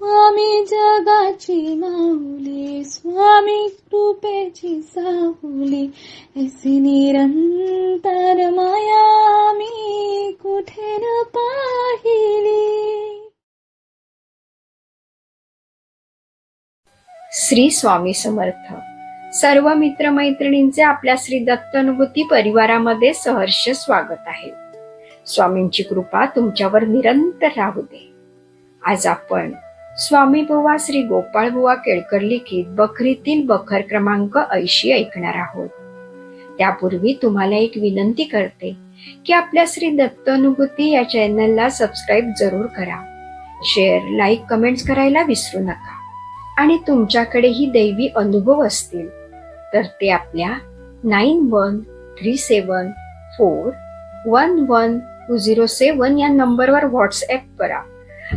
स्वामी जगाची माऊली, स्वामी कृपेची साहुली, ऐसी निरंतर माया मी कुठे न पाहिली. श्री स्वामी समर्थ. सर्व मित्रमैत्रिणींचे आपल्या श्री दत्तानुभूती परिवारामध्ये सहर्ष स्वागत आहे. स्वामींची कृपा तुमच्यावर निरंतर राहू दे. आज आपण स्वामी बुवा श्री गोपाळ बुवा केळकर लिखित बखरीतील बखर क्रमांक 80 ऐकणार आहोत. त्यापूर्वी तुम्हाला एक विनंती करते की आपल्या श्री दत्तानुभूती या चॅनलला सबस्क्राईब जरूर करा. शेअर, लाईक, कमेंट्स करायला विसरू नका. आणि तुमच्याकडेही दैवी अनुभव असतील तर ते आपल्या 9137411207 या नंबरवर व्हॉट्सअप करा.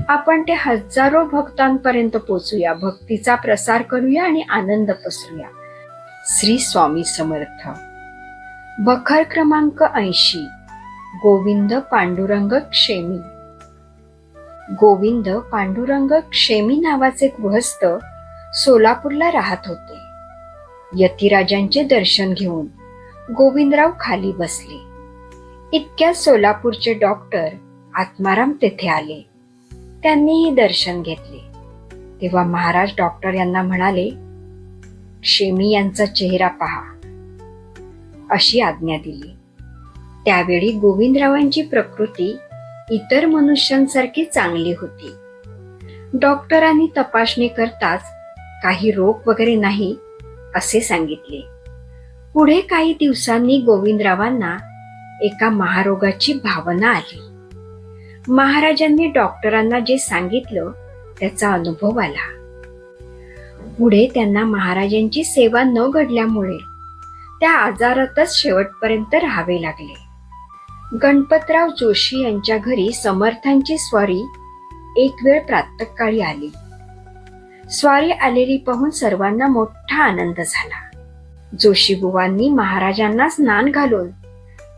आपण ते हजारो भक्तांपर्यंत पोहोचूया, भक्तीचा प्रसार करूया आणि आनंद पसरूया. श्री स्वामी समर्थ. बखर क्रमांक 80. गोविंद पांडुरंग क्षेमी. गोविंद पांडुरंग क्षेमी नावाचे गृहस्थ सोलापूरला राहत होते. यतिराजांचे दर्शन घेऊन गोविंदराव खाली बसले. इतक्यात सोलापूरचे डॉक्टर आत्माराम तेथे आले. त्यांनीही दर्शन घेतले. तेव्हा महाराज डॉक्टर यांना म्हणाले, क्षेमी यांचा चेहरा पहा, अशी आज्ञा दिली. त्यावेळी गोविंदरावांची प्रकृती इतर मनुष्यांसारखी चांगली होती. डॉक्टरांनी तपासणी करताच काही रोग वगैरे नाही असे सांगितले. पुढे काही दिवसांनी गोविंदरावांना एका महारोगाची भावना आली. महाराजांनी डॉक्टरांना जे सांगितलं त्याचा अनुभव आला. पुढे त्यांना महाराजांची सेवा न घडल्यामुळे त्या आजारातच शेवटपर्यंत राहावे लागले. गणपतराव जोशी यांच्या घरी समर्थांची स्वारी एक वेळ प्रातःकाळी आली. स्वारी आलेली पाहून सर्वांना मोठा आनंद झाला. जोशी बुवांनी महाराजांना स्नान घालून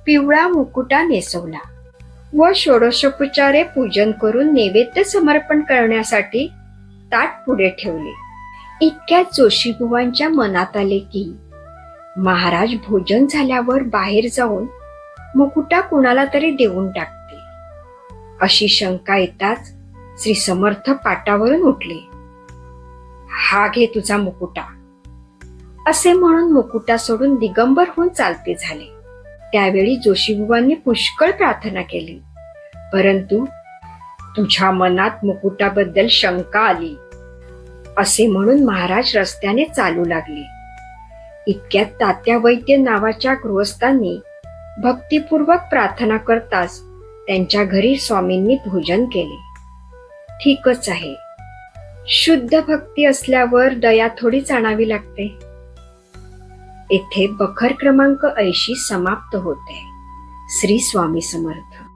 पिवळा मुकुटा नेसवला व षोडशोपचारे पूजन करून नैवेद्य समर्पण करण्यासाठी ताट पुढे ठेवले. इतक्यात जोशी बुवांच्या मनात आले की महाराज भोजन झाल्यावर बाहेर जाऊन मुकुटा कुणाला तरी देऊन टाकते. अशी शंका येताच श्री समर्थ पाटावरून उठले. हा घे तुझा मुकुटा, असे म्हणून मुकुटा सोडून दिगंबर होऊन चालते झाले. त्यावेळी जोशीबुवांनी पुष्कळ प्रार्थना केली, परंतु तुझ्या मनात मुकुटाबद्दल शंका आली असे म्हणून महाराज रस्त्याने चालू लागले. इतक्यात तात्या वैद्य नावाच्या गृहस्थांनी भक्तिपूर्वक प्रार्थना करताच त्यांच्या घरी स्वामींनी भोजन केले. ठीकच आहे, शुद्ध भक्ती असल्यावर दया थोडीच आणावी लागते. येथे बखर क्रमांक 80 समाप्त होते. श्री स्वामी समर्थ.